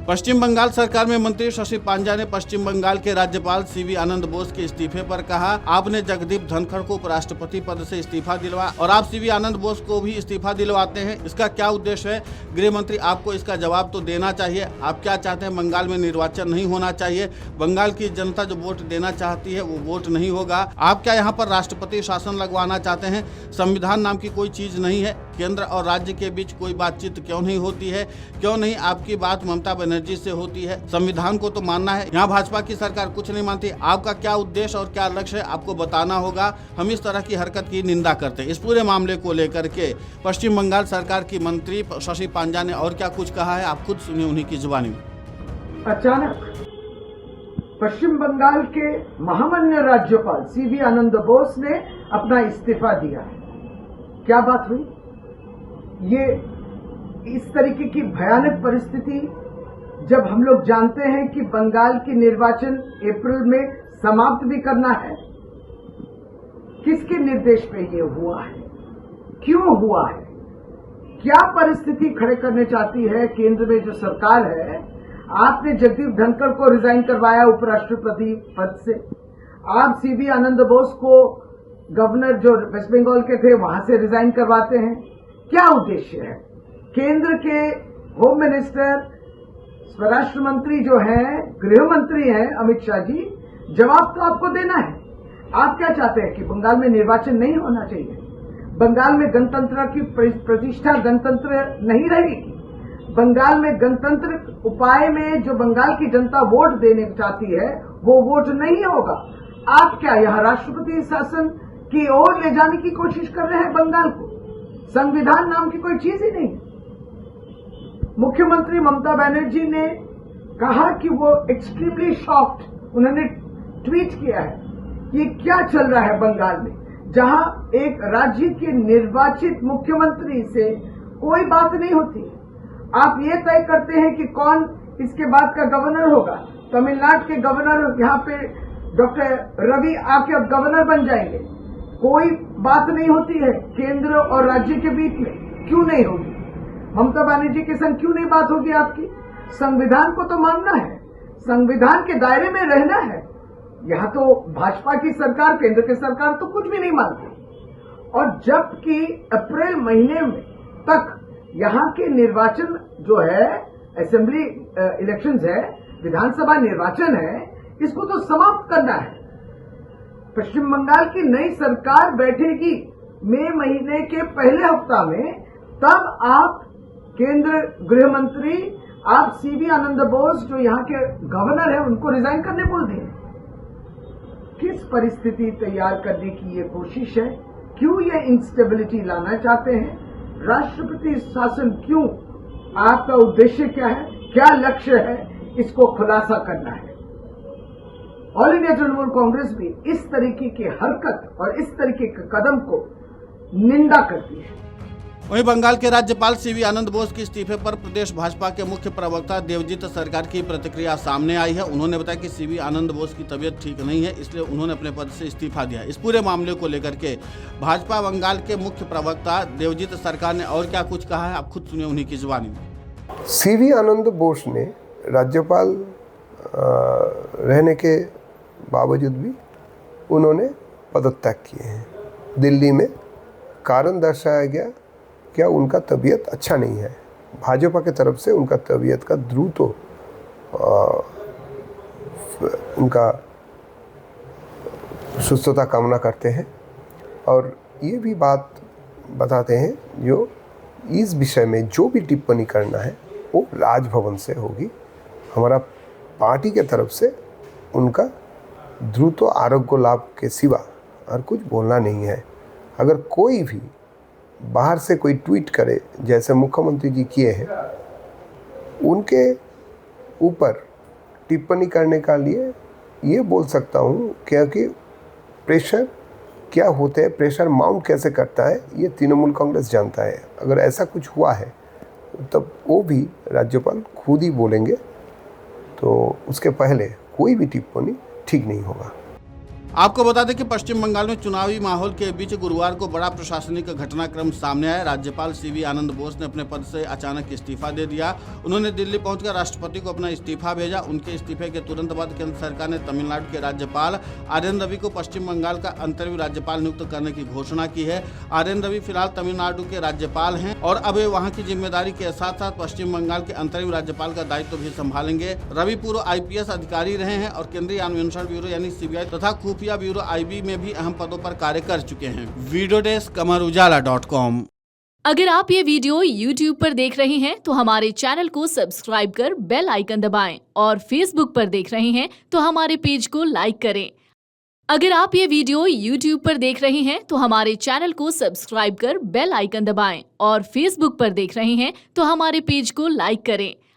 पश्चिम बंगाल सरकार में मंत्री शशि पांजा ने पश्चिम बंगाल के राज्यपाल सीवी आनंद बोस के इस्तीफे पर कहा, आपने जगदीप धनखड़ को उपराष्ट्रपति पद से इस्तीफा दिलवाया और आप सीवी आनंद बोस को भी इस्तीफा दिलवाते हैं, इसका क्या उद्देश्य है? गृह मंत्री, आपको इसका जवाब तो देना चाहिए। आप क्या चाहते हैं? बंगाल में निर्वाचन नहीं होना चाहिए। बंगाल की जनता जो वोट देना चाहती है वो वोट नहीं होगा। आप क्या यहाँ पर राष्ट्रपति शासन लगवाना चाहते हैं? संविधान नाम की कोई चीज नहीं है। केंद्र और राज्य के बीच कोई बातचीत क्यों नहीं होती है? क्यों नहीं आपकी बात ममता बनर्जी से होती है? संविधान को तो मानना है। यहाँ भाजपा की सरकार कुछ नहीं मानती। आपका क्या उद्देश्य और क्या लक्ष्य है, आपको बताना होगा। हम इस तरह की हरकत की निंदा करते हैं। इस पूरे मामले को लेकर के पश्चिम बंगाल सरकार की मंत्री शशि पांजा ने और क्या कुछ कहा है, आप खुद सुनिए उन्हीं की जुबानी में। अचानक पश्चिम बंगाल के महामान्य राज्यपाल सीवी आनंद बोस ने अपना इस्तीफा दिया है। क्या बात हुई? ये इस तरीके की भयानक परिस्थिति, जब हम लोग जानते हैं कि बंगाल की निर्वाचन अप्रैल में समाप्त भी करना है, किसके निर्देश पे ये हुआ है? क्यों हुआ है? क्या परिस्थिति खड़े करने चाहती है केंद्र में जो सरकार है? आपने जगदीप धनखड़ को रिजाइन करवाया उपराष्ट्रपति पद से। आप सीवी आनंद बोस को गवर्नर जो वेस्ट बंगाल के थे वहां से रिजाइन करवाते हैं। क्या उद्देश्य है? केंद्र के होम मिनिस्टर, स्वराष्ट्र मंत्री जो हैं, गृह मंत्री हैं अमित शाह जी, जवाब तो आपको देना है। आप क्या चाहते हैं कि बंगाल में निर्वाचन नहीं होना चाहिए? बंगाल में गणतंत्र की प्रतिष्ठा गणतंत्र नहीं रहेगी? बंगाल में गणतंत्र उपाय में जो बंगाल की जनता वोट देने चाहती है वो वोट नहीं होगा। आप क्या यहाँ राष्ट्रपति शासन की ओर ले जाने की कोशिश कर रहे हैं बंगाल को? संविधान नाम की कोई चीज ही नहीं। मुख्यमंत्री ममता बनर्जी ने कहा कि वो एक्सट्रीमली शॉक्ड, उन्होंने ट्वीट किया है, ये क्या चल रहा है बंगाल में, जहां एक राज्य के निर्वाचित मुख्यमंत्री से कोई बात नहीं होती। आप ये तय करते हैं कि कौन इसके बाद का गवर्नर होगा। तमिलनाडु के गवर्नर यहाँ पे डॉक्टर रवि आके अब गवर्नर बन जाएंगे। कोई बात नहीं होती है केंद्र और राज्य के बीच में। क्यों नहीं होगी? ममता बनर्जी के संग क्यों नहीं बात होगी आपकी? संविधान को तो मानना है, संविधान के दायरे में रहना है। यहाँ तो भाजपा की सरकार, केंद्र की सरकार तो कुछ भी नहीं मानती। और जबकि अप्रैल महीने में तक यहाँ के निर्वाचन जो है, असेंबली इलेक्शंस है, विधानसभा निर्वाचन है, इसको तो समाप्त करना है। पश्चिम बंगाल की नई सरकार बैठेगी मई महीने के पहले हफ्ता में, तब आप केंद्र गृह मंत्री, आप सीवी आनंद बोस जो यहाँ के गवर्नर है उनको रिजाइन करने बोल दिए। किस परिस्थिति तैयार करने की ये कोशिश है? क्यों ये इंस्टेबिलिटी लाना चाहते हैं? राष्ट्रपति शासन क्यों? आपका उद्देश्य क्या है? क्या लक्ष्य है? इसको खुलासा करना है। ऑल इंडिया तृणमूल कांग्रेस भी इस तरीके की हरकत और इस तरीके के कदम को निंदा करती है। वहीं बंगाल के राज्यपाल सीवी आनंद बोस के इस्तीफे पर प्रदेश भाजपा के मुख्य प्रवक्ता देवजीत सरकार की प्रतिक्रिया सामने आई है। उन्होंने बताया कि सीवी आनंद बोस की तबीयत ठीक नहीं है, इसलिए उन्होंने अपने पद से इस्तीफा दिया। इस पूरे मामले को लेकर के भाजपा बंगाल के मुख्य प्रवक्ता देवजीत सरकार ने और क्या कुछ कहा है, आप खुद सुनिए उन्हीं की जुबानी में। सीवी आनंद बोस ने राज्यपाल रहने के बावजूद भी उन्होंने पदत्याग किए हैं। दिल्ली में कारण दर्शाया गया क्या उनका तबीयत अच्छा नहीं है। भाजपा की तरफ से उनका तबीयत का द्रुत उनका सुस्थता कामना करते हैं और ये भी बात बताते हैं जो इस विषय में जो भी टिप्पणी करना है वो राजभवन से होगी। हमारा पार्टी के तरफ से उनका द्रुत आरोग्य लाभ के सिवा और कुछ बोलना नहीं है। अगर कोई भी बाहर से कोई ट्वीट करे जैसे मुख्यमंत्री जी किए हैं, उनके ऊपर टिप्पणी करने का लिए ये बोल सकता हूँ क्योंकि प्रेशर क्या होते हैं, प्रेशर माउंट कैसे करता है, ये तृणमूल कांग्रेस जानता है। अगर ऐसा कुछ हुआ है तब वो भी राज्यपाल खुद ही बोलेंगे, तो उसके पहले कोई भी टिप्पणी ठीक नहीं होगा। आपको बता दें कि पश्चिम बंगाल में चुनावी माहौल के बीच गुरुवार को बड़ा प्रशासनिक घटनाक्रम सामने आया। राज्यपाल सीवी आनंद बोस ने अपने पद से अचानक इस्तीफा दे दिया। उन्होंने दिल्ली पहुंचकर राष्ट्रपति को अपना इस्तीफा भेजा। उनके इस्तीफे के तुरंत बाद केंद्र सरकार ने तमिलनाडु के राज्यपाल आर.एन. रवि को पश्चिम बंगाल का अंतरिम राज्यपाल नियुक्त करने की घोषणा की है। आर.एन. रवि फिलहाल तमिलनाडु के राज्यपाल हैं और अब वे वहां की जिम्मेदारी के साथ साथ पश्चिम बंगाल के अंतरिम राज्यपाल का दायित्व भी संभालेंगे। रवि पूर्व IPS अधिकारी रहे हैं और केंद्रीय अन्वेषण ब्यूरो यानी CBI तथा खुफिया ब्यूरो IB में भी अहम पदों पर कार्य कर चुके हैं। Video desk amarujala.com। अगर आप ये वीडियो YouTube पर देख रहे हैं तो हमारे चैनल को सब्सक्राइब कर बेल आइकन दबाएं और Facebook पर देख रहे हैं तो हमारे पेज को लाइक करें। अगर आप ये वीडियो YouTube पर देख रहे हैं तो हमारे चैनल को सब्सक्राइब कर बेल आइकन दबाएं और Facebook पर देख रहे हैं तो हमारे पेज को लाइक करें।